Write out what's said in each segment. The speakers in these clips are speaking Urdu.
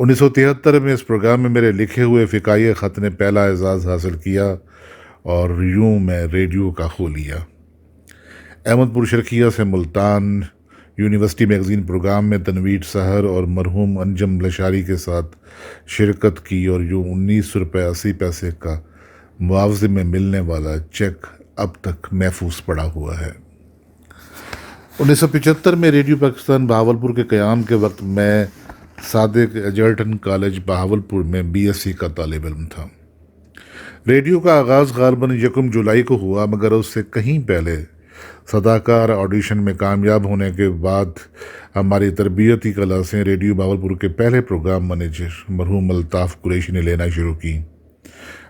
1973 میں اس پروگرام میں میرے لکھے ہوئے فقائی خط نے پہلا اعزاز حاصل کیا اور یوں میں ریڈیو کا خو لیا۔ احمد پور شرقیہ سے ملتان یونیورسٹی میگزین پروگرام میں تنویر سحر اور مرحوم انجم لشاری کے ساتھ شرکت کی اور یوں 19 روپے 80 پیسے کا معاوضے میں ملنے والا چیک اب تک محفوظ پڑا ہوا ہے۔ 1975 میں ریڈیو پاکستان بہاولپور کے قیام کے وقت میں صادق ایجرٹن کالج بہاولپور میں BSc کا طالب علم تھا۔ ریڈیو کا آغاز غالباً 1 جولائی کو ہوا، مگر اس سے کہیں پہلے صداکار آڈیشن میں کامیاب ہونے کے بعد ہماری تربیتی کلاسیں ریڈیو بہاولپور کے پہلے پروگرام منیجر مرحوم الطاف قریشی نے لینا شروع کی۔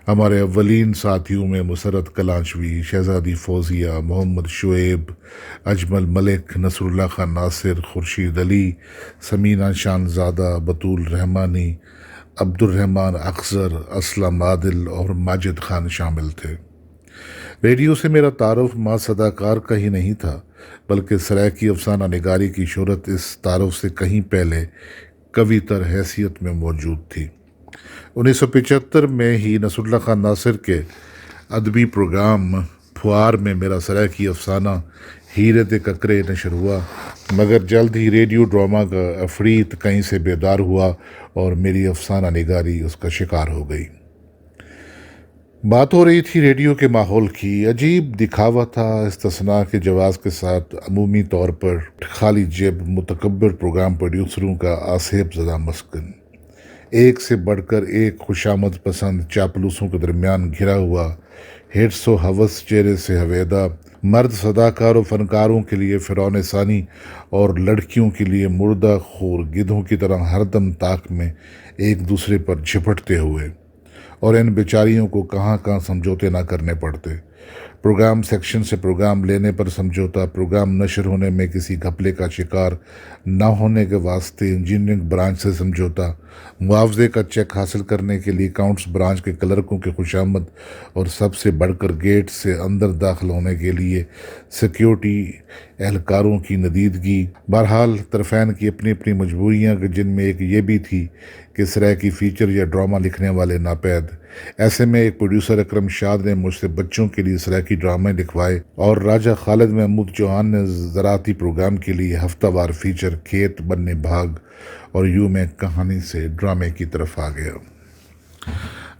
ہمارے اولین ساتھیوں میں مسرت کلانچوی، شہزادی فوزیہ، محمد شعیب، اجمل ملک، نصر اللہ خان ناصر، خورشید علی، سمینہ شانزادہ، بطول رحمانی، عبد الرحمن اخضر، اسلم عادل اور ماجد خان شامل تھے۔ ریڈیو سے میرا تعارف ماں صداکار کا ہی نہیں تھا، بلکہ سرائیکی افسانہ نگاری کی شہرت اس تعارف سے کہیں پہلے قوی تر حیثیت میں موجود تھی۔ 1975 میں ہی نصر اللہ خان ناصر کے ادبی پروگرام پھوار میں میرا سرائیکی افسانہ ہیرے دے ککرے نشر ہوا، مگر جلد ہی ریڈیو ڈرامہ کا عفریت کہیں سے بیدار ہوا اور میری افسانہ نگاری اس کا شکار ہو گئی۔ بات ہو رہی تھی ریڈیو کے ماحول کی۔ عجیب دکھاوا تھا استثناء کے جواز کے ساتھ عمومی طور پر خالی جیب متکبر پروگرام پروڈیوسروں کا آصیب زدہ مسکن، ایک سے بڑھ کر ایک خوشامد پسند چاپلوسوں کے درمیان گھرا ہوا ہرس و ہوس چہرے سے ہویدا، مرد صداکار و فنکاروں کے لیے فرعون ثانی اور لڑکیوں کے لیے مردہ خور گدھوں کی طرح ہر دم طاق میں ایک دوسرے پر جھپٹتے ہوئے، اور ان بیچاریوں کو کہاں کہاں سمجھوتے نہ کرنے پڑتے۔ پروگرام سیکشن سے پروگرام لینے پر سمجھوتا، پروگرام نشر ہونے میں کسی گھپلے کا شکار نہ ہونے کے واسطے انجینئرنگ برانچ سے سمجھوتا، معاوضے کا چیک حاصل کرنے کے لیے اکاؤنٹس برانچ کے کلرکوں کی خوشامد، اور سب سے بڑھ کر گیٹ سے اندر داخل ہونے کے لیے سیکیورٹی اہلکاروں کی ندیدگی۔ بہرحال طرفین کی اپنی اپنی مجبوریاں، جن میں ایک یہ بھی تھی کہ سرائیکی فیچر یا ڈرامہ لکھنے والے ناپید۔ ایسے میں ایک پروڈیوسر اکرم شاد نے مجھ سے بچوں کے لیے سرائیکی ڈرامے لکھوائے، اور راجہ خالد محمود چوہان نے زراعتی پروگرام کے لیے ہفتہ وار فیچر کھیت بننے بھاگ، اور یوں میں کہانی سے ڈرامے کی طرف آ گیا۔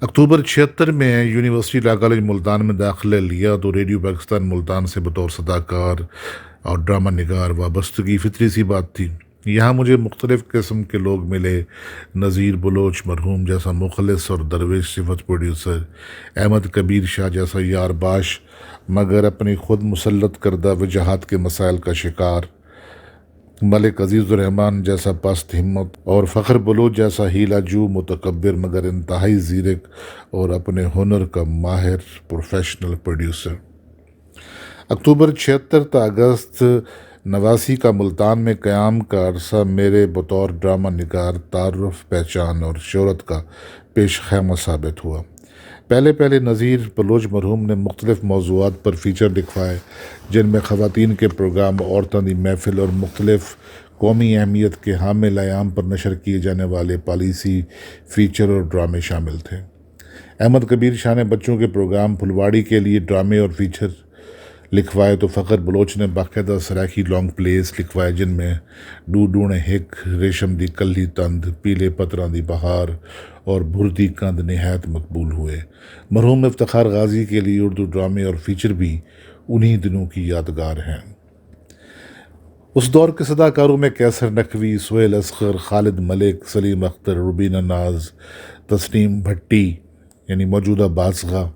اکتوبر 76 میں یونیورسٹی لا کالج ملتان میں داخلہ لیا تو ریڈیو پاکستان ملتان سے بطور صداکار اور ڈرامہ نگار وابستگی فطری سی بات تھی۔ یہاں مجھے مختلف قسم کے لوگ ملے، نذیر بلوچ مرحوم جیسا مخلص اور درویش صفت پروڈیوسر، احمد کبیر شاہ جیسا یار باش مگر اپنی خود مسلط کردہ وجاہت کے مسائل کا شکار، ملک عزیز الرحمن جیسا پست ہمت، اور فخر بلوچ جیسا ہیلا جو متکبر مگر انتہائی زیرک اور اپنے ہنر کا ماہر پروفیشنل پروڈیوسر۔ اکتوبر 76 تا اگست 89 کا ملتان میں قیام کا عرصہ میرے بطور ڈرامہ نگار تعارف، پہچان اور شہرت کا پیش خیمہ ثابت ہوا۔ پہلے نذیر بلوچ مرحوم نے مختلف موضوعات پر فیچر لکھوائے، جن میں خواتین کے پروگرام، عورتوں دی محفل اور مختلف قومی اہمیت کے حامل ایام پر نشر کیے جانے والے پالیسی فیچر اور ڈرامے شامل تھے۔ احمد کبیر شاہ نے بچوں کے پروگرام پھلواڑی کے لیے ڈرامے اور فیچر لکھوائے تو فخر بلوچ نے باقاعدہ سرائیکی لانگ پلیز لکھوائے، جن میں ڈونے ہک، ریشم دی کلی تند، پیلے پتراں دی بہار اور بھردی کند نہایت مقبول ہوئے۔ مرحوم افتخار غازی کے لیے اردو ڈرامے اور فیچر بھی انہی دنوں کی یادگار ہیں۔ اس دور کے صداکاروں میں کیسر نقوی، سہیل اصغر، خالد ملک، سلیم اختر، روبینہ ناز، تسنیم بھٹی یعنی موجودہ بازگاہ،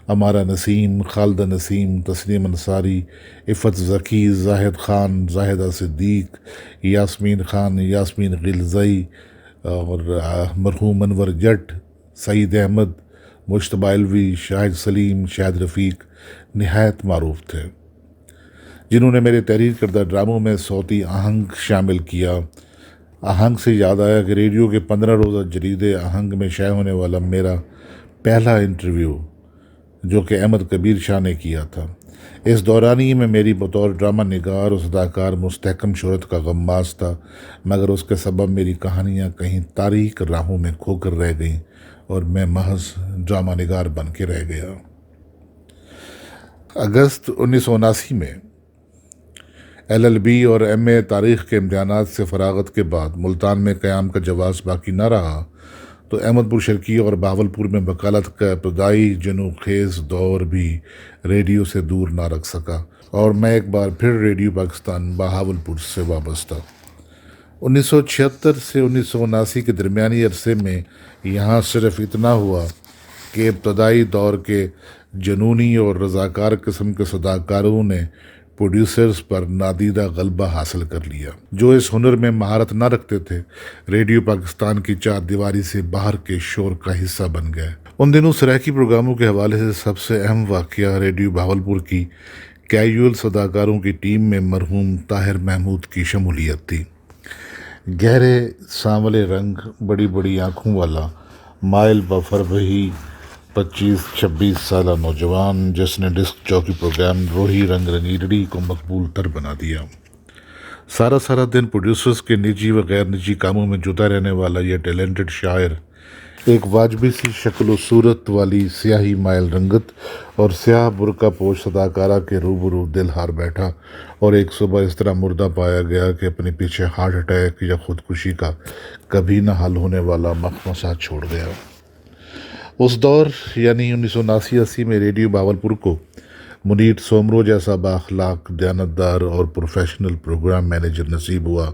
امارہ نسیم، خالدہ نسیم، تسنیم انصاری، عفت ذکی، زاہد خان، زاہدہ صدیق، یاسمین خان، یاسمین غلزئی اور مرحوم انور جٹ، سعید احمد، مشتبہ علوی، شاہد سلیم، شاہد رفیق نہایت معروف تھے، جنہوں نے میرے تحریر کردہ ڈراموں میں صوتی آہنگ شامل کیا۔ آہنگ سے یاد آیا کہ ریڈیو کے 15 روزہ جریدے آہنگ میں شائع ہونے والا میرا پہلا انٹرویو، جو کہ احمد کبیر شاہ نے کیا تھا، اس دورانی میں میری بطور ڈرامہ نگار اور اداکار مستحکم شہرت کا غماز تھا، مگر اس کے سبب میری کہانیاں کہیں تاریک راہوں میں کھو کر رہ گئیں اور میں محض ڈرامہ نگار بن کے رہ گیا۔ اگست 1979 میں LLB اور MA تاریخ کے امتحانات سے فراغت کے بعد ملتان میں قیام کا جواز باقی نہ رہا تو احمد پور شرقی اور بہاولپور میں وکالت کا ابتدائی جنوں خیز دور بھی ریڈیو سے دور نہ رکھ سکا اور میں ایک بار پھر ریڈیو پاکستان بہاولپور سے وابستہ۔ 1976 سے 1979 کے درمیانی عرصے میں یہاں صرف اتنا ہوا کہ ابتدائی دور کے جنونی اور رضاکار قسم کے صداکاروں نے پروڈیوسرز پر نادیدہ غلبہ حاصل کر لیا، جو اس ہنر میں مہارت نہ رکھتے تھے ریڈیو پاکستان کی چار دیواری سے باہر کے شور کا حصہ بن گئے۔ ان دنوں سرائیکی پروگراموں کے حوالے سے سب سے اہم واقعہ ریڈیو بہاولپور کی کیجول صداکاروں کی ٹیم میں مرحوم طاہر محمود کی شمولیت تھی۔ گہرے سانولے رنگ، بڑی بڑی آنکھوں والا، مائل بفر وہی 25-26 سالہ نوجوان جس نے ڈسک جاکی پروگرام روہی رنگ رنیرڑی کو مقبول تر بنا دیا۔ سارا دن پروڈیوسرز کے نجی و غیر نجی کاموں میں جتا رہنے والا یہ ٹیلنٹڈ شاعر ایک واجبی سی شکل و صورت والی سیاہی مائل رنگت اور سیاہ برقع پوش صداکارہ کے روبرو دل ہار بیٹھا اور ایک صبح اس طرح مردہ پایا گیا کہ اپنے پیچھے ہارٹ اٹیک یا خودکشی کا کبھی نہ حل ہونے والا مخمصہ چھوڑ گیا۔ اس دور یعنی 1979-80 میں ریڈیو بہاولپور کو منیر سومرو جیسا بااخلاق، دیانتدار اور پروفیشنل پروگرام مینیجر نصیب ہوا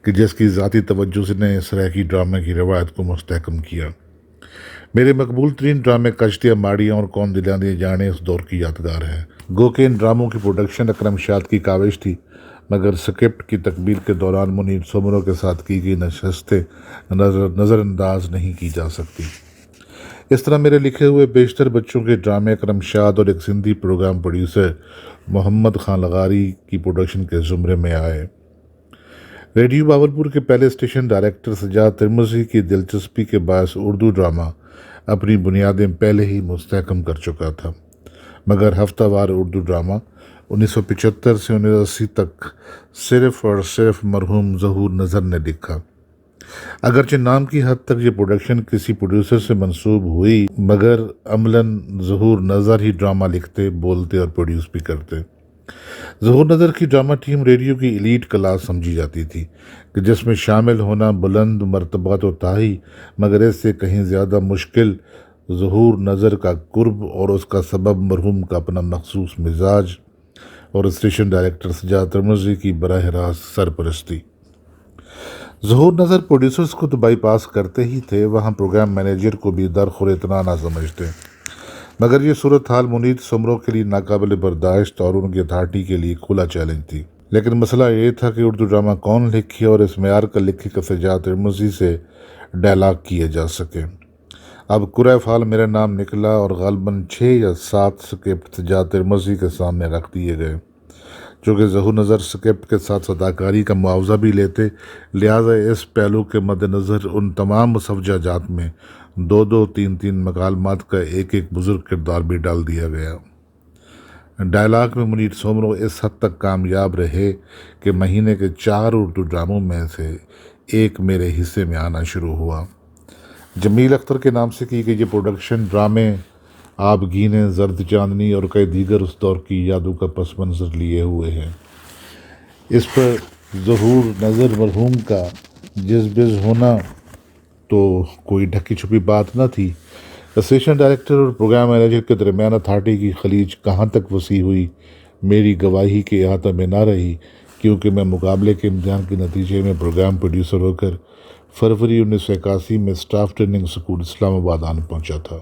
کہ جس کی ذاتی توجہ سے نے سرائیکی ڈرامے کی روایت کو مستحکم کیا۔ میرے مقبول ترین ڈرامے کشتیاں ماڑیاں اور کون دلاں دیے جانے اس دور کی یادگار ہے۔ گو کہ ان ڈراموں کی پروڈکشن اکرم شاد کی کاوش تھی، مگر سکرپٹ کی تکمیل کے دوران منیر سومرو کے ساتھ کی گئی نشستیں نظر انداز نہیں کی جا سکتی۔ اس طرح میرے لکھے ہوئے بیشتر بچوں کے ڈرامے اکرم شاد اور ایک سندھی پروگرام پروڈیوسر محمد خان لغاری کی پروڈکشن کے زمرے میں آئے۔ ریڈیو بہاولپور کے پہلے اسٹیشن ڈائریکٹر سجاد ترمذی کی دلچسپی کے باعث اردو ڈرامہ اپنی بنیادیں پہلے ہی مستحکم کر چکا تھا، مگر ہفتہ وار اردو ڈرامہ 1975 سے 1980 تک صرف اور صرف مرحوم ظہور نظر نے لکھا۔ اگرچہ نام کی حد تک یہ پروڈکشن کسی پروڈیوسر سے منسوب ہوئی، مگر عملاً ظہور نظر ہی ڈرامہ لکھتے، بولتے اور پروڈیوس بھی کرتے۔ ظہور نظر کی ڈرامہ ٹیم ریڈیو کی ایلیٹ کلاس سمجھی جاتی تھی کہ جس میں شامل ہونا بلند مرتبہ تو تھا ہی، مگر اس سے کہیں زیادہ مشکل ظہور نظر کا قرب اور اس کا سبب مرحوم کا اپنا مخصوص مزاج اور اسٹیشن ڈائریکٹر سجاد ترمذی کی براہ راست سرپرستی۔ ظہور نظر پروڈیوسرز کو تو بائی پاس کرتے ہی تھے، وہاں پروگرام مینیجر کو بھی درخور اتنا نہ سمجھتے، مگر یہ صورتحال منیر سومرو کے لیے ناقابل برداشت اور ان کی اتھارٹی کے لیے کھلا چیلنج تھی۔ لیکن مسئلہ یہ تھا کہ اردو ڈرامہ کون لکھے اور اس معیار کا لکھے کہ سجاد ترمذی سے ڈائلاگ کیے جا سکے۔ اب کرۂ فال میرا نام نکلا اور غالباً 6 یا 7 سکرپٹ سجاد ترمذی کے سامنے رکھ دیے گئے، چونکہ ظہور نظر سکرپٹ کے ساتھ صداکاری کا معاوضہ بھی لیتے، لہٰذا اس پہلو کے مد نظر ان تمام مسوجہ جات میں 2 3 مکالمات کا ایک بزرگ کردار بھی ڈال دیا گیا۔ ڈائلاگ میں منیر سومرو اس حد تک کامیاب رہے کہ مہینے کے 4 اردو ڈراموں میں سے ایک میرے حصے میں آنا شروع ہوا۔ جمیل اختر کے نام سے کی گئی یہ پروڈکشن ڈرامے آپ گینے، زرد چاندنی اور کئی دیگر اس دور کی یادوں کا پس منظر لیے ہوئے ہیں۔ اس پر ظہور نظر مرحوم کا جز بز ہونا تو کوئی ڈھکی چھپی بات نہ تھی۔ اسٹیشن ڈائریکٹر اور پروگرام مینیجر کے درمیان اتھارٹی کی خلیج کہاں تک وسیع ہوئی میری گواہی کے احاطہ میں نہ رہی، کیونکہ میں مقابلے کے امتحان کے نتیجے میں پروگرام پروڈیوسر ہو کر فروری 1981 میں اسٹاف ٹریننگ اسکول اسلام آباد آن پہنچا تھا۔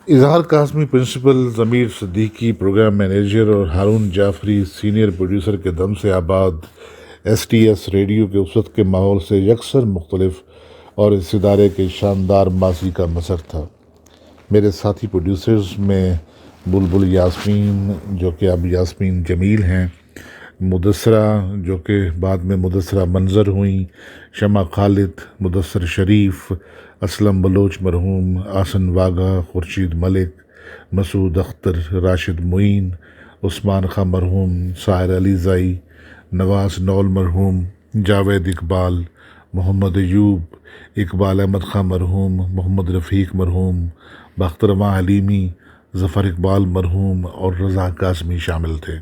اظہار قاسمی پرنسپل، ضمیر صدیقی پروگرام مینیجر اور ہارون جعفری سینئر پروڈیوسر کے دم سے آباد STS ریڈیو کے اس وقت کے ماحول سے یکسر مختلف اور اس ادارے کے شاندار ماضی کا مظہر تھا۔ میرے ساتھی پروڈیوسرز میں بلبل یاسمین جو کہ اب یاسمین جمیل ہیں، مدثرہ جو کہ بعد میں مدثرہ منظر ہوئیں، شمع خالد، مدثر شریف، اسلم بلوچ مرحوم، آسن واگھا، خورشید ملک، مسعود اختر، راشد معین، عثمان خان مرحوم، ساحر علی زئی، نواز نول مرحوم، جاوید اقبال، محمد ایوب، اقبال احمد خان مرحوم، محمد رفیق مرحوم، بخترواں حلیمی، ظفر اقبال مرحوم اور رضا قاسمی شامل تھے۔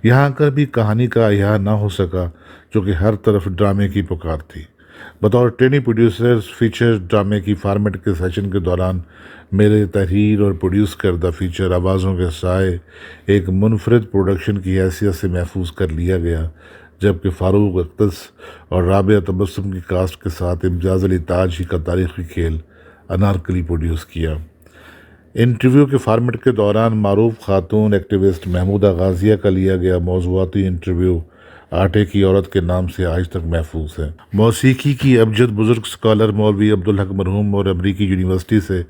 یہاں کر بھی کہانی کا احیاء نہ ہو سکا چونکہ ہر طرف ڈرامے کی پکار تھی۔ بطور ٹریننگ پروڈیوسر فیچر ڈرامے کی فارمیٹ کے سیشن کے دوران میرے تحریر اور پروڈیوس کردہ فیچر آوازوں کے سائے ایک منفرد پروڈکشن کی حیثیت سے محفوظ کر لیا گیا، جبکہ فاروق اقدس اور رابعہ تبسم کی کاسٹ کے ساتھ امتیاز علی تاج ہی کا تاریخی کھیل انارکلی پروڈیوس کیا۔ انٹرویو کے فارمیٹ کے دوران معروف خاتون ایکٹیوسٹ محمودہ غازیہ کا لیا گیا موضوعاتی انٹرویو آٹے کی عورت کے نام سے آج تک محفوظ ہے۔ موسیقی کی ابجد بزرگ اسکالر مولوی عبدالحق مرحوم اور امریکی یونیورسٹی سے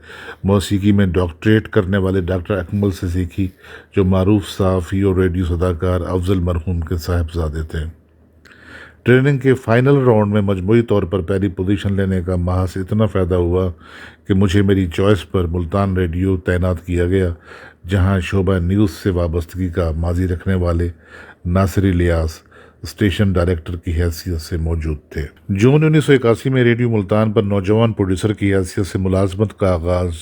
موسیقی میں ڈاکٹریٹ کرنے والے ڈاکٹر اکمل سے سیکھی، جو معروف صحافی اور ریڈیو اداکار افضل مرحوم کے صاحبزادے تھے۔ ٹریننگ کے فائنل راؤنڈ میں مجموعی طور پر پہلی پوزیشن لینے کا محض اتنا فائدہ ہوا کہ مجھے میری چوائس پر ملتان ریڈیو تعینات کیا گیا، جہاں شعبہ نیوز سے وابستگی کا ماضی رکھنے والے ناصر الیاس اسٹیشن ڈائریکٹر کی حیثیت سے موجود تھے۔ جون 1981 میں ریڈیو ملتان پر نوجوان پروڈیوسر کی حیثیت سے ملازمت کا آغاز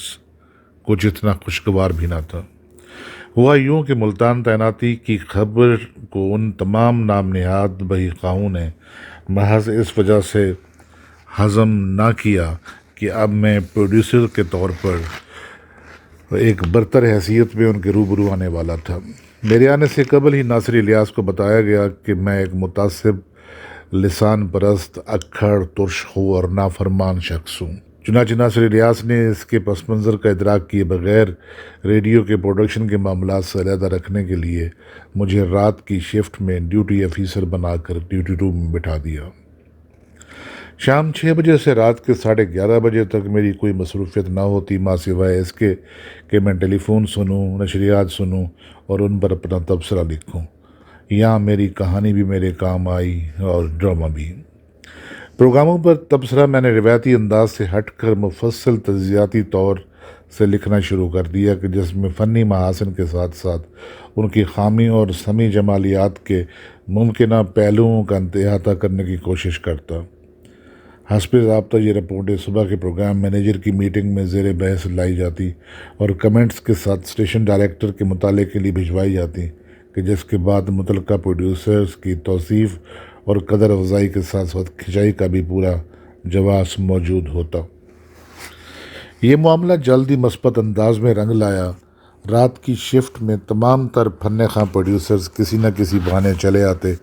کچھ اتنا خوشگوار بھی نہ تھا۔ ہوا یوں کہ ملتان تعیناتی کی خبر کو ان تمام نام نہاد بہی خواہوں نے محض اس وجہ سے ہضم نہ کیا کہ اب میں پروڈیوسر کے طور پر ایک برتر حیثیت میں ان کے روبرو آنے والا تھا۔ میرے آنے سے قبل ہی ناصر الیاس کو بتایا گیا کہ میں ایک متعصب، لسان پرست، اکھڑ، ترش خو اور نافرمان شخص ہوں۔ چنانچہ ناصر الیاس نے اس کے پس منظر کا ادراک کیے بغیر ریڈیو کے پروڈکشن کے معاملات سے علیحدہ رکھنے کے لیے مجھے رات کی شفٹ میں ڈیوٹی آفیسر بنا کر ڈیوٹی روم میں بٹھا دیا۔ شام 6 بجے سے رات کے 11:30 بجے تک میری کوئی مصروفیت نہ ہوتی ماں سوائے اس کے کہ میں ٹیلی فون سنوں، نشریات سنوں اور ان پر اپنا تبصرہ لکھوں۔ یہاں میری کہانی بھی میرے کام آئی اور ڈرامہ بھی۔ پروگراموں پر تبصرہ میں نے روایتی انداز سے ہٹ کر مفصل تجزیاتی طور سے لکھنا شروع کر دیا کہ جس میں فنی محاسن کے ساتھ ساتھ ان کی خامی اور سمی جمالیات کے ممکنہ پہلوؤں کا احاطہ کرنے کی کوشش کرتا۔ حسب ضابطہ یہ رپورٹیں صبح کے پروگرام مینیجر کی میٹنگ میں زیر بحث لائی جاتی اور کمنٹس کے ساتھ اسٹیشن ڈائریکٹر کے مطالعے کے لیے بھجوائی جاتی، کہ جس کے بعد متعلقہ پروڈیوسرز کی توصیف اور قدر افزائی کے ساتھ ساتھ کھنچائی کا بھی پورا جواز موجود ہوتا۔ یہ معاملہ جلد ہی مثبت انداز میں رنگ لایا۔ رات کی شفٹ میں تمام تر فن خواں پروڈیوسرز کسی نہ کسی بہانے چلے آتے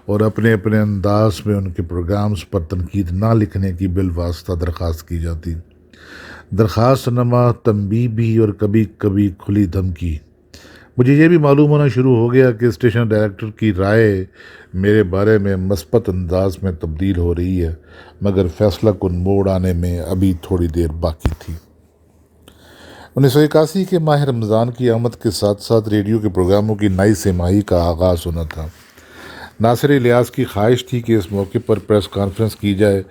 اور اپنے اپنے انداز میں ان کے پروگرامز پر تنقید نہ لکھنے کی بالواسطہ درخواست کی جاتی۔ درخواست نما تنبیہ بھی اور کبھی کبھی کھلی دھمکی۔ مجھے یہ بھی معلوم ہونا شروع ہو گیا کہ اسٹیشن ڈائریکٹر کی رائے میرے بارے میں مثبت انداز میں تبدیل ہو رہی ہے، مگر فیصلہ کن موڑ آنے میں ابھی تھوڑی دیر باقی تھی۔ 1981 کے ماہ رمضان کی آمد کے ساتھ ساتھ ریڈیو کے پروگراموں کی نئی سمائی کا آغاز ہونا تھا۔ ناصر الیاس کی خواہش تھی کہ اس موقع پر پریس کانفرنس کی جائے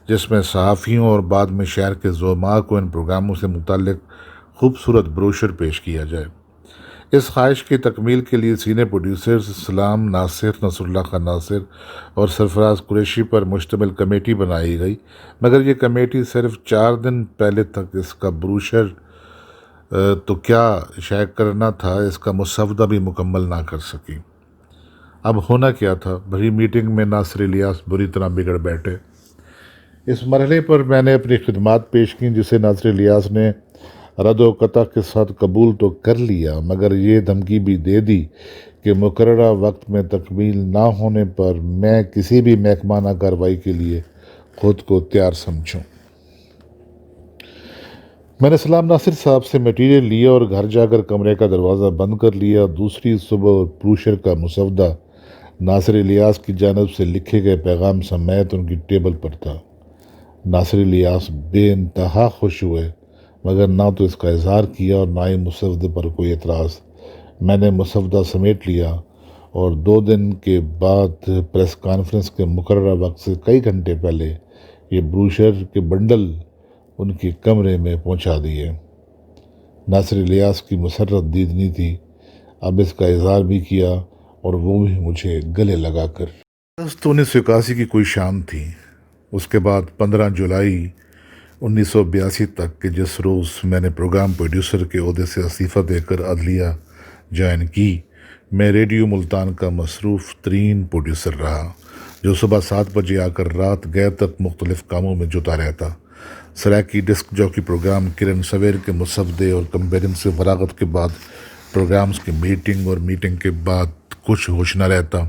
جس میں صحافیوں اور بعد میں شہر کے زعماء کو ان پروگراموں سے متعلق خوبصورت بروشر پیش کیا جائے۔ اس خواہش کی تکمیل کے لیے سینئر پروڈیوسرز اسلام ناصر، نصر اللہ خان ناصر اور سرفراز قریشی پر مشتمل کمیٹی بنائی گئی، مگر یہ کمیٹی صرف 4 دن پہلے تک اس کا بروشر تو کیا شائع کرنا تھا، اس کا مسودہ بھی مکمل نہ کر سکی۔ اب ہونا کیا تھا؟ بھری میٹنگ میں ناصر الیاس بری طرح بگڑ بیٹھے۔ اس مرحلے پر میں نے اپنی خدمات پیش کیں، جسے ناصر الیاس نے رد و قطع کے ساتھ قبول تو کر لیا، مگر یہ دھمکی بھی دے دی کہ مقررہ وقت میں تکمیل نہ ہونے پر میں کسی بھی محکمانہ کارروائی کے لیے خود کو تیار سمجھوں۔ میں نے سلام ناصر صاحب سے مٹیریل لیا اور گھر جا کر کمرے کا دروازہ بند کر لیا۔ دوسری صبح بروشر کا مسودہ ناصر الیاس کی جانب سے لکھے گئے پیغام سمیت ان کی ٹیبل پر تھا۔ ناصر الیاس بے انتہا خوش ہوئے، مگر نہ تو اس کا اظہار کیا اور نہ ہی مسودے پر کوئی اعتراض۔ میں نے مسودہ سمیٹ لیا اور 2 دن کے بعد پریس کانفرنس کے مقررہ وقت سے کئی گھنٹے پہلے یہ بروشر کے بنڈل ان کے کمرے میں پہنچا دیے۔ ناصر الیاس کی مسرت دیدنی تھی، اب اس کا اظہار بھی کیا، اور وہ بھی مجھے گلے لگا کر۔ 1981 کی کوئی شام تھی، اس کے بعد 15 جولائی 1982 تک کہ جس روز میں نے پروگرام پروڈیوسر کے عہدے سے استعفیٰ دے کر عدلیہ جوائن کی، میں ریڈیو ملتان کا مصروف ترین پروڈیوسر رہا، جو صبح 7 بجے آ کر رات گیر تک مختلف کاموں میں جتا رہتا۔ سرائکی ڈسک جاکی پروگرام کرن سویر کے مسودے اور کمپیرن سے فراغت کے بعد پروگرامز کی میٹنگ اور میٹنگ کے بعد کچھ ہوش نہ رہتا۔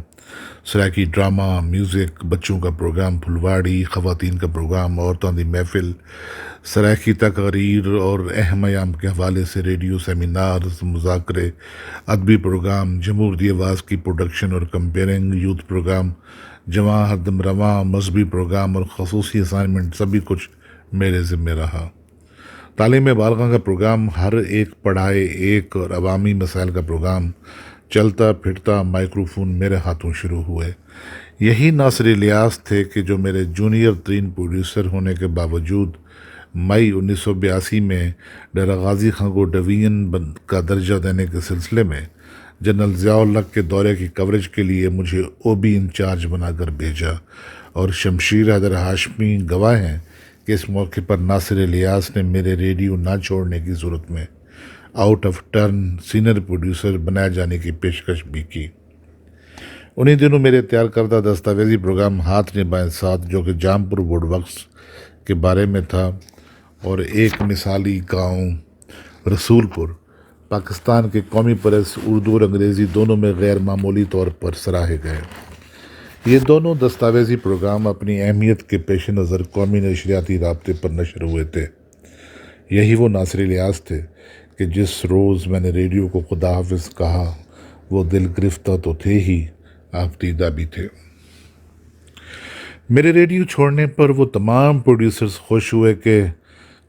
سرائکی ڈرامہ، میوزک، بچوں کا پروگرام پھلواڑی، خواتین کا پروگرام عورتوں دی محفل، سرائکی تقاریر اور اہم ایام کے حوالے سے ریڈیو سیمینارز، مذاکرے، ادبی پروگرام، جمہور دی آواز کی پروڈکشن اور کمپیئرنگ، یوتھ پروگرام، جواں ہردم رواں، مذہبی پروگرام اور خصوصی اسائنمنٹ، سبھی کچھ میرے ذمہ رہا۔ تعلیم بالغاں کا پروگرام، ہر ایک پڑھائے ایک، اور عوامی مسائل کا پروگرام، چلتا پھرتا مائکروفون میرے ہاتھوں شروع ہوئے۔ یہی ناصر الیاس تھے کہ جو میرے جونیئر ترین پروڈیوسر ہونے کے باوجود مئی 1982 میں ڈیرہ غازی خان کو ڈویژن کا درجہ دینے کے سلسلے میں جنرل ضیاء الحق کے دورے کی کوریج کے لیے مجھے او بی انچارج بنا کر بھیجا، اور شمشیر حیدر ہاشمی گواہ ہیں کہ اس موقع پر ناصر الیاس نے میرے ریڈیو نہ چھوڑنے کی صورت میں out of turn senior producer بنائے جانے کی پیشکش بھی کی۔ انہی دنوں میرے تیار کردہ دستاویزی پروگرام ہاتھ نبھائیں ساتھ، جو کہ جامپور ووڈ ورکس کے بارے میں تھا، اور ایک مثالی گاؤں رسول پور، پاکستان کے قومی پریس اردو اور انگریزی دونوں میں غیر معمولی طور پر سراہے گئے۔ یہ دونوں دستاویزی پروگرام اپنی اہمیت کے پیش نظر قومی نشریاتی رابطے پر نشر ہوئے تھے۔ یہی وہ ناصر الیاس تھے کہ جس روز میں نے ریڈیو کو خدا حافظ کہا، وہ دل گرفتہ تو تھے ہی، آفتیدہ بھی تھے۔ میرے ریڈیو چھوڑنے پر وہ تمام پروڈیوسرز خوش ہوئے کہ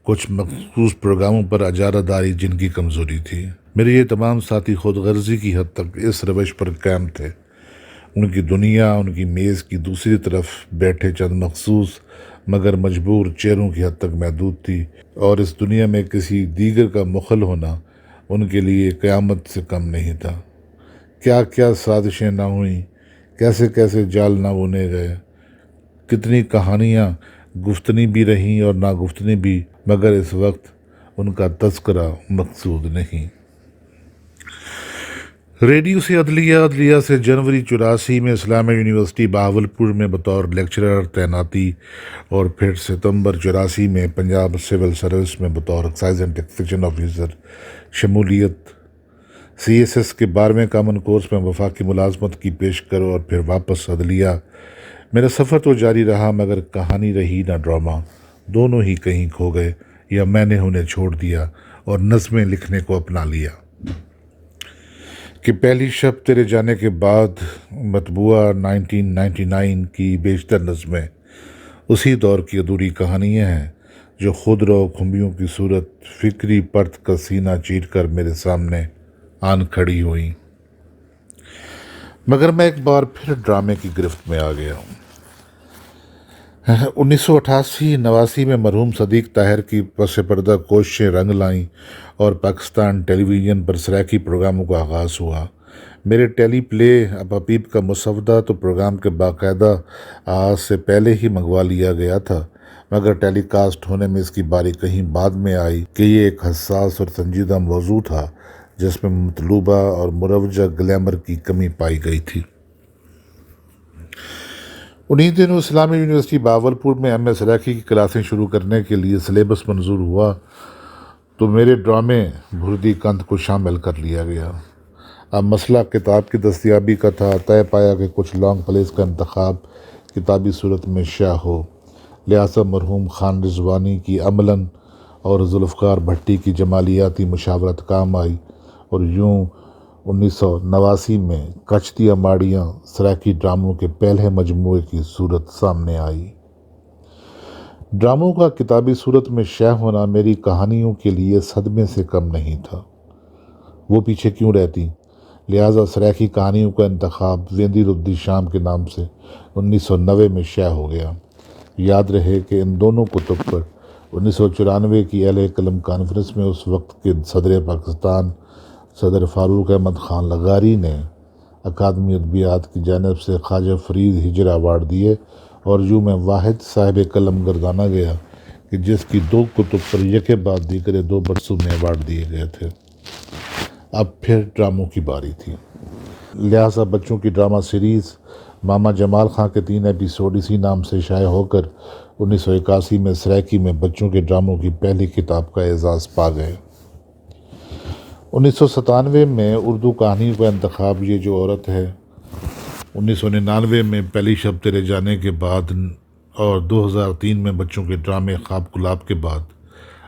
کچھ مخصوص پروگراموں پر اجارہ داری جن کی کمزوری تھی۔ میرے یہ تمام ساتھی خود غرضی کی حد تک اس روش پر قائم تھے۔ ان کی دنیا ان کی میز کی دوسری طرف بیٹھے چند مخصوص مگر مجبور چہروں کی حد تک محدود تھی، اور اس دنیا میں کسی دیگر کا مخل ہونا ان کے لیے قیامت سے کم نہیں تھا۔ کیا کیا سازشیں نہ ہوئیں، کیسے کیسے جال نہ بنے گئے، کتنی کہانیاں گفتنی بھی رہیں اور نہ گفتنی بھی، مگر اس وقت ان کا تذکرہ مقصود نہیں۔ ریڈیو سے عدلیہ، عدلیہ سے جنوری 84 میں اسلامیہ یونیورسٹی بہاولپور میں بطور لیکچرر تعیناتی، اور پھر ستمبر 84 میں پنجاب سول سروس میں بطور ایکسائز اینڈ ٹیکسیشن آفیسر شمولیت، سی ایس ایس کے 12ویں کامن کورس میں وفاقی ملازمت کی پیش کرو، اور پھر واپس عدلیہ۔ میرا سفر تو جاری رہا، مگر کہانی رہی نہ ڈرامہ، دونوں ہی کہیں کھو گئے، یا میں نے انہیں چھوڑ دیا اور نظمیں لکھنے کو اپنا لیا۔ کہ پہلی شب تیرے جانے کے بعد مطبوعہ 1999 کی بیشتر نظمیں اسی دور کی ادھوری کہانیاں ہیں، جو خود رو کھمبیوں کی صورت فکری پرت کا سینہ چیر کر میرے سامنے آن کھڑی ہوئیں۔ مگر میں ایک بار پھر ڈرامے کی گرفت میں آ گیا ہوں۔ 1988-89 میں مرحوم صدیق طاہر کی پس پردہ کوششیں رنگ لائیں، اور پاکستان ٹیلی ویژن پر سرائکی پروگراموں کا آغاز ہوا۔ میرے ٹیلی پلے اپاپیپ کا مسودہ تو پروگرام کے باقاعدہ آغاز سے پہلے ہی منگوا لیا گیا تھا، مگر ٹیلی کاسٹ ہونے میں اس کی باری کہیں بعد میں آئی کہ یہ ایک حساس اور سنجیدہ موضوع تھا جس میں مطلوبہ اور مروجہ گلیمر کی کمی پائی گئی تھی۔ انہی دنوں اسلامی یونیورسٹی بہاولپور میں ایم اے سرائکی کی کلاسیں شروع کرنے کے لیے سلیبس منظور ہوا، تو میرے ڈرامے بھردی کند کو شامل کر لیا گیا۔ اب مسئلہ کتاب کی دستیابی کا تھا۔ طے پایا کہ کچھ لانگ پلیز کا انتخاب کتابی صورت میں شائع ہو، لہٰذا مرحوم خان رضوانی کی عملاً اور ذوالفقار بھٹی کی جمالیاتی مشاورت کام آئی، اور یوں 1989 میں کچتیاں ماڑیاں سرائکی ڈراموں کے پہلے مجموعے کی صورت سامنے آئی۔ ڈراموں کا کتابی صورت میں شائع ہونا میری کہانیوں کے لیے صدمے سے کم نہیں تھا۔ وہ پیچھے کیوں رہتی؟ لہٰذا سرائکی کہانیوں کا انتخاب زیندی ردی شام کے نام سے 1990 میں شائع ہو گیا۔ یاد رہے کہ ان دونوں کتب پر 1994 کی اہل قلم کانفرنس میں اس وقت کے صدر پاکستان صدر فاروق احمد خان لغاری نے اکادمی ادبیات کی جانب سے خواجہ فرید ہجر ایوارڈ دیے اور یوں میں واحد صاحب قلم گردانا گیا کہ جس کی 2 کتب پر یکے بعد دیگرے 2 برسوں میں ایوارڈ دیے گئے تھے۔ اب پھر ڈراموں کی باری تھی، لہٰذا بچوں کی ڈرامہ سیریز ماما جمال خان کے 3 ایپیسوڈ اسی نام سے شائع ہو کر 1981 میں سرائکی میں بچوں کے ڈراموں کی پہلی کتاب کا اعزاز پا گئے۔ 1997 میں اردو کہانی کا انتخاب یہ جو عورت ہے، 1999 میں پہلی شب تیرے جانے کے بعد اور 2003 میں بچوں کے ڈرامے خواب گلاب کے بعد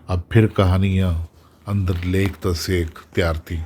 اب پھر کہانیاں اندر لیک تا سیک تیار تھی۔